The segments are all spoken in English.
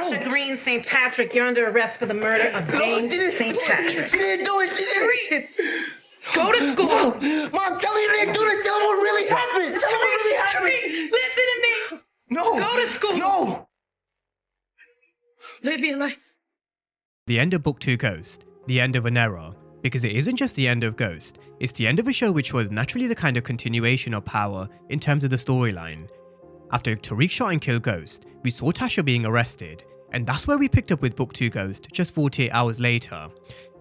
Tariq Green St Patrick, you're under arrest for the murder of James St Patrick. She didn't do it. She didn't. Go to school. Mom, tell me you didn't do this. Tell me what really happened. Tell me what really happened. Tariq, listen to me. No. Go to school. No. Live your life. The end of Book 2 Ghost, the end of an era, because it isn't just the end of Ghost, it's the end of a show which was naturally the kind of continuation of Power in terms of the storyline. After Tariq shot and killed Ghost, we saw Tasha being arrested, and that's where we picked up with Book 2 Ghost just 48 hours later.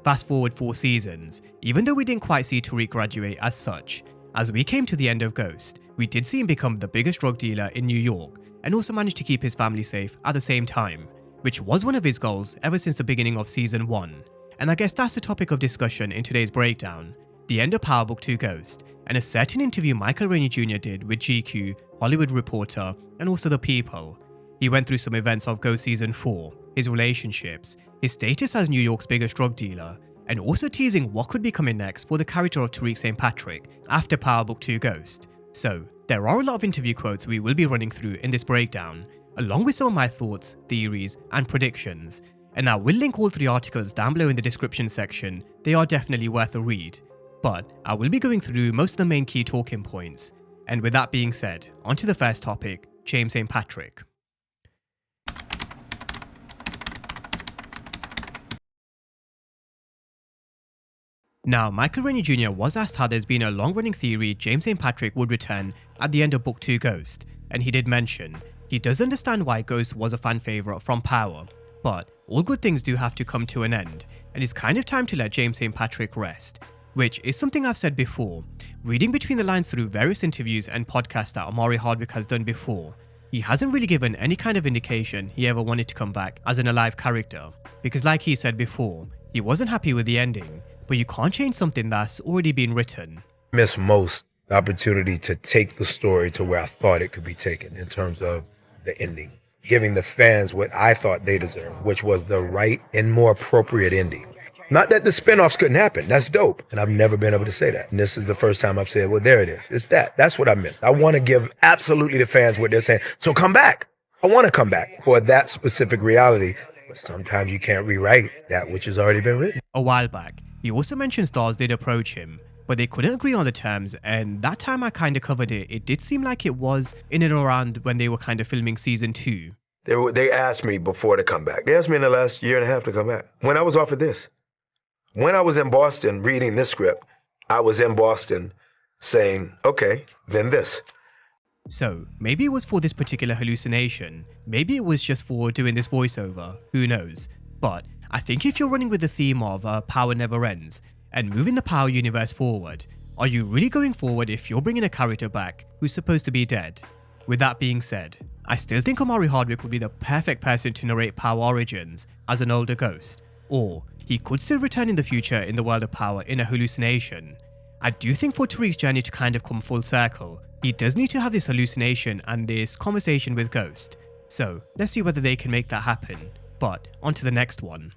Fast forward 4 seasons, even though we didn't quite see Tariq graduate as such, as we came to the end of Ghost, we did see him become the biggest drug dealer in New York, and also managed to keep his family safe at the same time, which was one of his goals ever since the beginning of Season 1. And I guess that's the topic of discussion in today's breakdown, the end of Power Book 2 Ghost, and a certain interview Michael Rainey Jr. did with GQ, Hollywood Reporter, and also The People. He went through some events of Ghost Season 4, his relationships, his status as New York's biggest drug dealer, and also teasing what could be coming next for the character of Tariq St Patrick after Power Book 2 Ghost. So, there are a lot of interview quotes we will be running through in this breakdown, along with some of my thoughts, theories, and predictions. And I will link all 3 articles down below in the description section, they are definitely worth a read. But I will be going through most of the main key talking points. And with that being said, on to the first topic, James St Patrick. Now, Michael Rainey Jr. was asked how there's been a long-running theory James St Patrick would return at the end of Book 2 Ghost, and he did mention he does understand why Ghost was a fan favourite from Power, but all good things do have to come to an end, and it's kind of time to let James St Patrick rest, which is something I've said before. Reading between the lines through various interviews and podcasts that Omari Hardwick has done before, he hasn't really given any kind of indication he ever wanted to come back as an alive character, because like he said before, he wasn't happy with the ending, but you can't change something that's already been written. Miss most the opportunity to take the story to where I thought it could be taken in terms of the ending, giving the fans what I thought they deserved, which was the right and more appropriate ending. Not that the spinoffs couldn't happen. That's dope. And I've never been able to say that. And this is the first time I've said, well, there it is. It's that. That's what I missed. I want to give absolutely the fans what they're saying. So come back. I want to come back for that specific reality. But sometimes you can't rewrite that which has already been written. A while back, he also mentioned stars did approach him, but they couldn't agree on the terms, and that time I kind of covered it. It did seem like it was in and around when they were kind of filming Season 2. They asked me before to come back. They asked me in the last year and a half to come back. When I was offered this. When I was in Boston reading this script, I was in Boston saying, okay, then this. So, maybe it was for this particular hallucination, maybe it was just for doing this voiceover, who knows. But I think if you're running with the theme of Power Never Ends, and moving the Power universe forward, are you really going forward if you're bringing a character back who's supposed to be dead? With that being said, I still think Omari Hardwick would be the perfect person to narrate Power Origins as an older Ghost, or he could still return in the future in the world of Power in a hallucination. I do think for Tariq's journey to kind of come full circle, he does need to have this hallucination and this conversation with Ghost. So let's see whether they can make that happen. But on to the next one.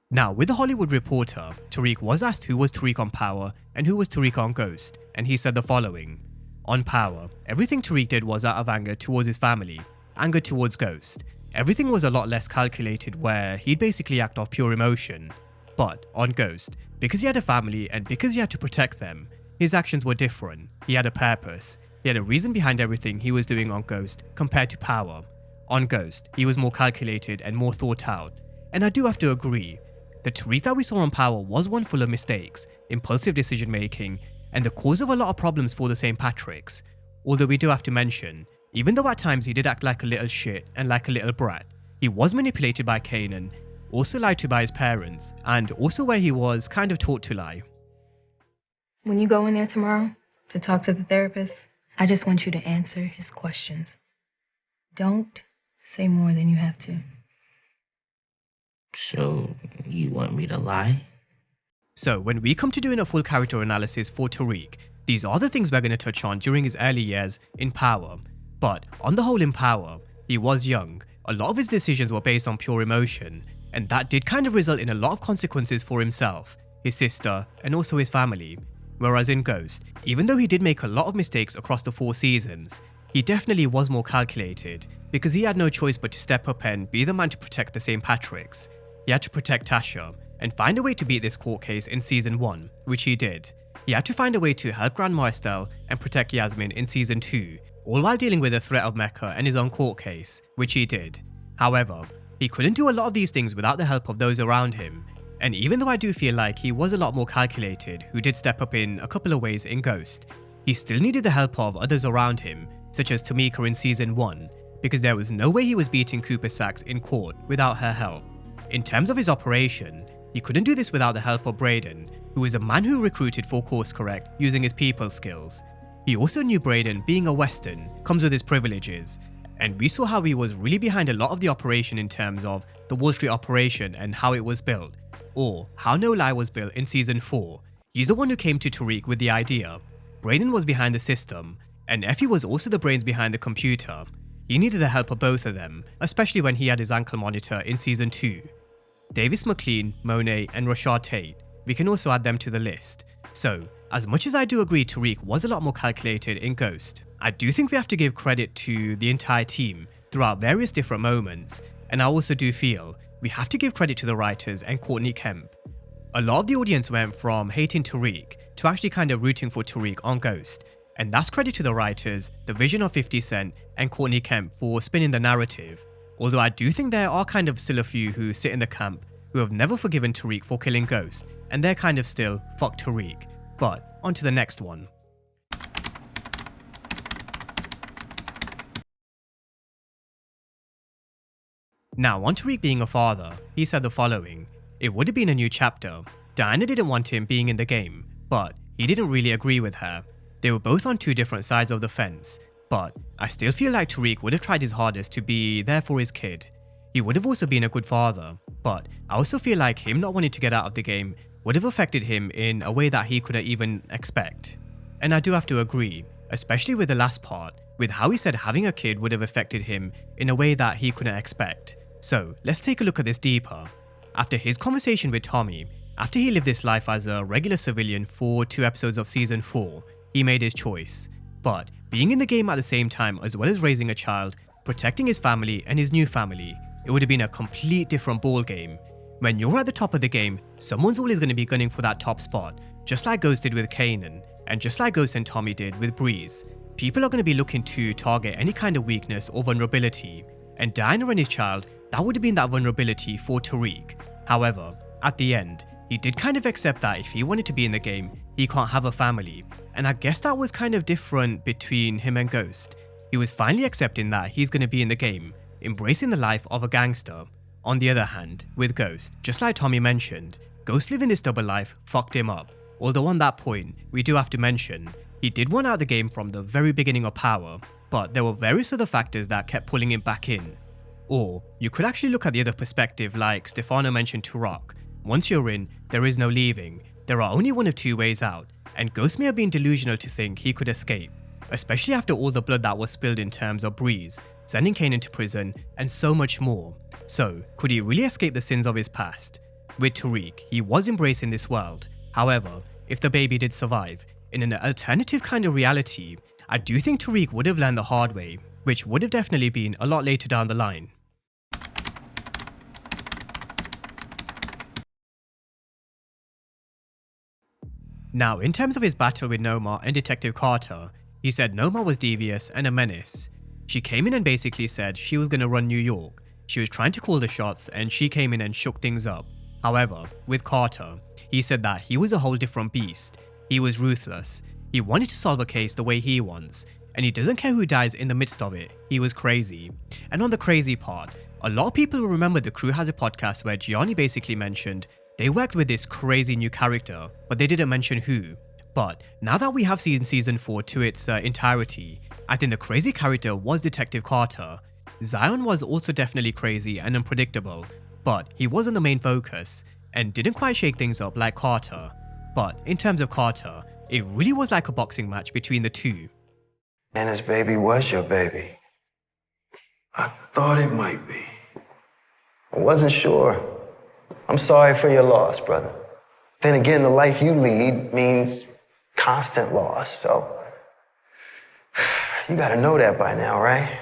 Now, with the Hollywood Reporter, Tariq was asked who was Tariq on Power and who was Tariq on Ghost, and he said the following. On Power, everything Tariq did was out of anger towards his family, anger towards Ghost. Everything was a lot less calculated where he'd basically act off pure emotion. But on Ghost, because he had a family and because he had to protect them, his actions were different. He had a purpose. He had a reason behind everything he was doing on Ghost compared to Power. On Ghost, he was more calculated and more thought out. And I do have to agree, the Tariq that we saw on Power was one full of mistakes, impulsive decision making, and the cause of a lot of problems for the St. Patricks. Although we do have to mention, even though at times he did act like a little shit and like a little brat, he was manipulated by Kanan, also lied to by his parents, and also where he was kind of taught to lie. When you go in there tomorrow to talk to the therapist, I just want you to answer his questions. Don't say more than you have to. So, you want me to lie? So, when we come to doing a full character analysis for Tariq, these are the things we're going to touch on during his early years in Power. But on the whole in Power, he was young, a lot of his decisions were based on pure emotion, and that did kind of result in a lot of consequences for himself, his sister, and also his family. whereas in Ghost, even though he did make a lot of mistakes across the 4 seasons, he definitely was more calculated because he had no choice but to step up and be the man to protect the St. Patricks. He had to protect Tasha and find a way to beat this court case in season 1, which he did. He had to find a way to help Grandma Estelle and protect Yasmin in season 2, all while dealing with the threat of Mecca and his own court case, which he did. However, he couldn't do a lot of these things without the help of those around him, and even though I do feel like he was a lot more calculated who did step up in a couple of ways in Ghost, he still needed the help of others around him, such as Tamika in season 1, because there was no way he was beating Cooper Saxe in court without her help. In terms of his operation, he couldn't do this without the help of Braden, who is a man who recruited for Course Correct using his people skills. He also knew Braden, being a Western, comes with his privileges, and we saw how he was really behind a lot of the operation in terms of the Wall Street operation and how it was built, or how No Lie was built in season 4. He's the one who came to Tariq with the idea. Braden was behind the system, and Effie was also the brains behind the computer. He needed the help of both of them, especially when he had his ankle monitor in season 2. Davis McLean, Monet, and Rashad Tate, we can also add them to the list. So, as much as I do agree Tariq was a lot more calculated in Ghost, I do think we have to give credit to the entire team throughout various different moments, and I also do feel we have to give credit to the writers and Courtney Kemp. A lot of the audience went from hating Tariq to actually kind of rooting for Tariq on Ghost, and that's credit to the writers, the vision of 50 Cent, and Courtney Kemp for spinning the narrative. Although I do think there are kind of still a few who sit in the camp who have never forgiven Tariq for killing Ghost, and they're kind of still fuck Tariq. But on to the next one. Now, on Tariq being a father, he said the following: "It would have been a new chapter. Diana didn't want him being in the game, but he didn't really agree with her. They were both on 2 different sides of the fence, but I still feel like Tariq would have tried his hardest to be there for his kid. He would have also been a good father, but I also feel like him not wanting to get out of the game would have affected him in a way that he couldn't even expect." And I do have to agree, especially with the last part, with how he said having a kid would have affected him in a way that he couldn't expect. So let's take a look at this deeper. After his conversation with Tommy, after he lived this life as a regular civilian for 2 episodes of season 4, he made his choice. But being in the game at the same time, as well as raising a child, protecting his family and his new family, it would have been a complete different ball game. When you're at the top of the game, someone's always going to be gunning for that top spot, just like Ghost did with Kanan, and just like Ghost and Tommy did with Breeze. People are going to be looking to target any kind of weakness or vulnerability, and Diana and his child, that would have been that vulnerability for Tariq. However, at the end, he did kind of accept that if he wanted to be in the game, he can't have a family, and I guess that was kind of different between him and Ghost. He was finally accepting that he's going to be in the game, embracing the life of a gangster. On the other hand, with Ghost, just like Tommy mentioned, Ghost living this double life fucked him up. Although on that point, we do have to mention, he did want out of the game from the very beginning of Power, but there were various other factors that kept pulling him back in. Or, you could actually look at the other perspective like Stefano mentioned to Rock. Once you're in, there is no leaving. There are only 1 of 2 ways out, and Ghost may have been delusional to think he could escape, especially after all the blood that was spilled in terms of Breeze, sending Kanan to prison, and so much more. So, could he really escape the sins of his past? With Tariq, he was embracing this world. However, if the baby did survive, in an alternative kind of reality, I do think Tariq would have learned the hard way, which would have definitely been a lot later down the line. Now, in terms of his battle with Noma and Detective Carter, he said Noma was devious and a menace. She came in and basically said she was going to run New York. She was trying to call the shots and she came in and shook things up. However, with Carter, he said that he was a whole different beast. He was ruthless. He wanted to solve a case the way he wants, and he doesn't care who dies in the midst of it. He was crazy. And on the crazy part, a lot of people will remember the crew has a podcast where Gianni basically mentioned they worked with this crazy new character, but they didn't mention who. But now that we have seen season 4 to its entirety, I think the crazy character was Detective Carter. Zion was also definitely crazy and unpredictable, but he wasn't the main focus, and didn't quite shake things up like Carter. But in terms of Carter, it really was like a boxing match between the two. And his baby was your baby. I thought it might be. I wasn't sure. I'm sorry for your loss, brother. Then again, the life you lead means constant loss, so you gotta know that by now, right?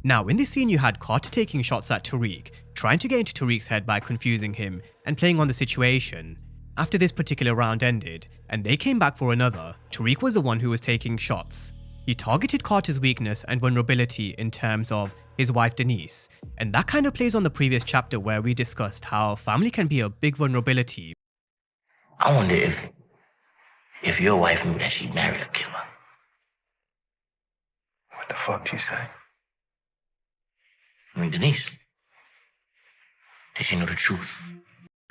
Now, in this scene, you had Carter taking shots at Tariq, trying to get into Tariq's head by confusing him and playing on the situation. After this particular round ended, and they came back for another, Tariq was the one who was taking shots. He targeted Carter's weakness and vulnerability in terms of his wife Denise, and that kind of plays on the previous chapter where we discussed how family can be a big vulnerability. I wonder if your wife knew that she married a killer. What the fuck do you say? I mean, Denise. Did she know the truth?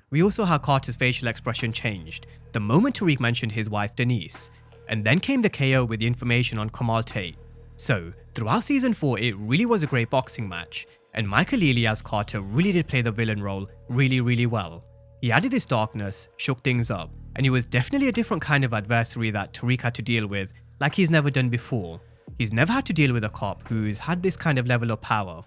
We also had Carter's facial expression changed the moment Tariq mentioned his wife Denise, and then came the KO with the information on Kamal Tate. So, throughout season 4 it really was a great boxing match, and Michael Ealy as Carter really did play the villain role really well. He added this darkness, shook things up, and he was definitely a different kind of adversary that Tariq had to deal with like he's never done before. He's never had to deal with a cop who's had this kind of level of power.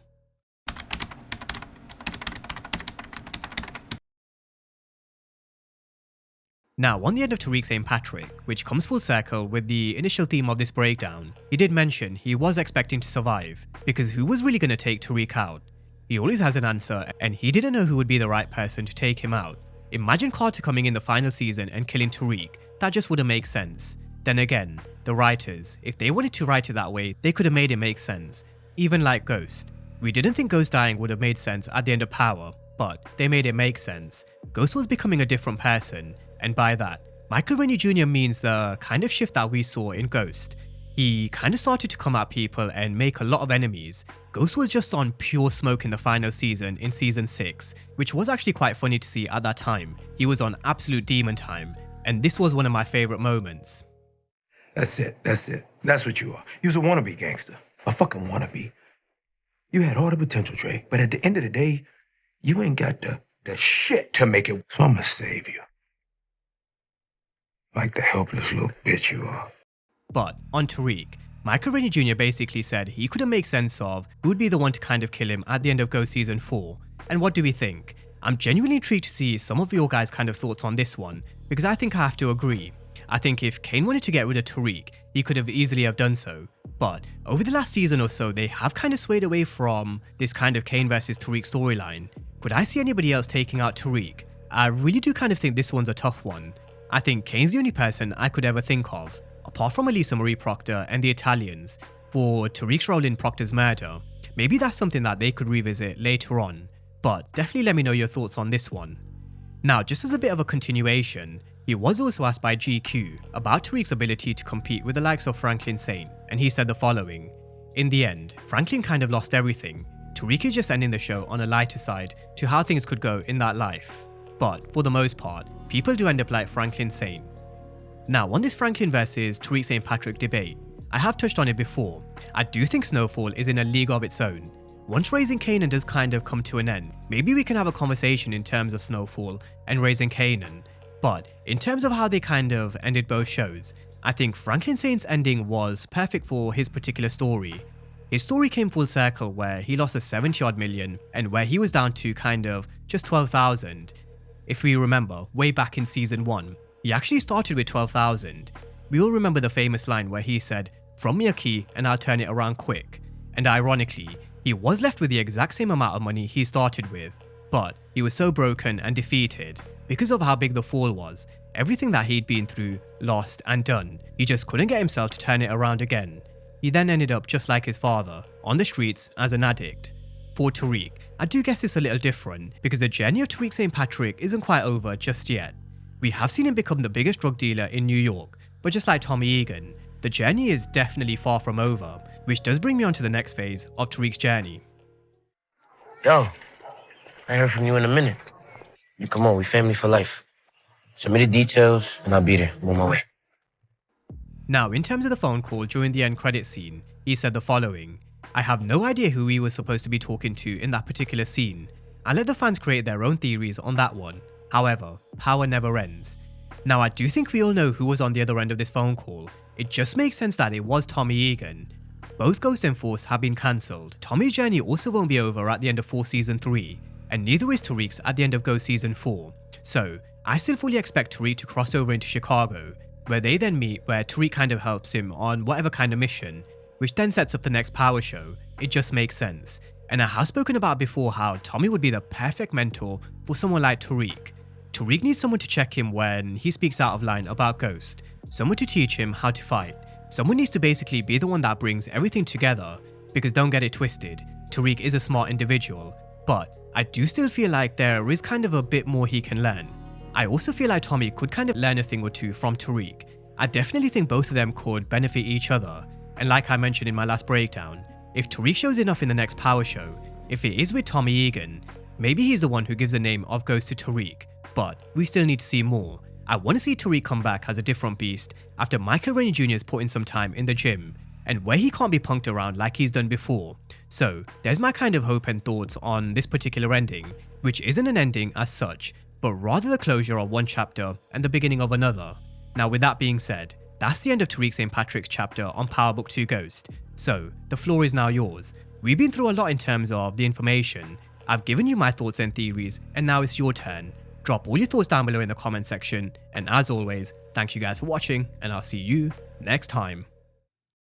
Now, on the end of Tariq St Patrick, which comes full circle with the initial theme of this breakdown, he did mention he was expecting to survive, because who was really going to take Tariq out? He always has an answer, and he didn't know who would be the right person to take him out. Imagine Carter coming in the final season and killing Tariq, that just wouldn't make sense. Then again, the writers, if they wanted to write it that way, they could have made it make sense. Even like Ghost. We didn't think Ghost dying would have made sense at the end of Power, but they made it make sense. Ghost was becoming a different person, and by that, Michael Rainey Jr means the kind of shift that we saw in Ghost. He kind of started to come at people and make a lot of enemies. Ghost was just on pure smoke in the final season in season 6, which was actually quite funny to see at that time. He was on absolute demon time, and this was one of my favourite moments. That's it. That's what you are. You's a wannabe gangster. A fucking wannabe. You had all the potential, Dre, but at the end of the day, you ain't got the shit to make it. So I'm gonna save you. Like the helpless little bitch you are. But on Tariq, Michael Rainey Jr basically said he couldn't make sense of who would be the one to kind of kill him at the end of Ghost Season 4. And what do we think? I'm genuinely intrigued to see some of your guys' kind of thoughts on this one, because I think I have to agree. I think if Kane wanted to get rid of Tariq, he could have easily have done so. But over the last season or so, they have kind of swayed away from this kind of Kane versus Tariq storyline. Could I see anybody else taking out Tariq? I really do kind of think this one's a tough one. I think Kane's the only person I could ever think of, apart from Elisa Marie Proctor and the Italians, for Tariq's role in Proctor's murder. Maybe that's something that they could revisit later on, but definitely let me know your thoughts on this one. Now, just as a bit of a continuation, he was also asked by GQ about Tariq's ability to compete with the likes of Franklin Saint, and he said the following: "In the end, Franklin kind of lost everything. Tariq is just ending the show on a lighter side to how things could go in that life. But for the most part, people do end up like Franklin Saint." Now, on this Franklin versus Tariq St Patrick debate, I have touched on it before. I do think Snowfall is in a league of its own. Once Raising Kanan does kind of come to an end, maybe we can have a conversation in terms of Snowfall and Raising Kanan. But in terms of how they kind of ended both shows, I think Franklin Saint's ending was perfect for his particular story. His story came full circle where he lost a 70 odd million and where he was down to kind of just 12,000. If we remember, way back in season 1, he actually started with 12,000. We all remember the famous line where he said, "Throw me a key and I'll turn it around quick." And ironically, he was left with the exact same amount of money he started with. But he was so broken and defeated because of how big the fall was. Everything that he'd been through, lost and done, he just couldn't get himself to turn it around again. He then ended up just like his father, on the streets as an addict. For Tariq, I do guess it's a little different because the journey of Tariq St Patrick isn't quite over just yet. We have seen him become the biggest drug dealer in New York, but just like Tommy Egan, the journey is definitely far from over, which does bring me on to the next phase of Tariq's journey. Yo, I heard from you in a minute. You come on, we family for life. Submit the details and I'll be there. I'm on my way. Now, in terms of the phone call during the end credit scene, he said the following: "I have no idea who he was supposed to be talking to in that particular scene. I let the fans create their own theories on that one. However, power never ends." Now, I do think we all know who was on the other end of this phone call. It just makes sense that it was Tommy Egan. Both Ghost and Force have been cancelled. Tommy's journey also won't be over at the end of Force Season 3, and neither is Tariq's at the end of Ghost Season 4. So, I still fully expect Tariq to cross over into Chicago. where they then meet, where Tariq kind of helps him on whatever kind of mission, which then sets up the next power show. It just makes sense. And I have spoken about before how Tommy would be the perfect mentor for someone like Tariq. Tariq needs someone to check him when he speaks out of line about Ghost, someone to teach him how to fight. Someone needs to basically be the one that brings everything together, because don't get it twisted, Tariq is a smart individual, but I do still feel like there is kind of a bit more he can learn. I also feel like Tommy could kind of learn a thing or two from Tariq. I definitely think both of them could benefit each other, and like I mentioned in my last breakdown, if Tariq shows enough in the next power show, if it is with Tommy Egan, maybe he's the one who gives the name of Ghost to Tariq, but we still need to see more. I want to see Tariq come back as a different beast after Michael Rainey Jr. has put in some time in the gym, and where he can't be punked around like he's done before. So there's my kind of hope and thoughts on this particular ending, which isn't an ending as such, but rather the closure of one chapter and the beginning of another. Now with that being said, that's the end of Tariq St Patrick's chapter on Power Book 2 Ghost, so the floor is now yours. We've been through a lot in terms of the information, I've given you my thoughts and theories, and now it's your turn. Drop all your thoughts down below in the comment section, and as always, thank you guys for watching, and I'll see you next time.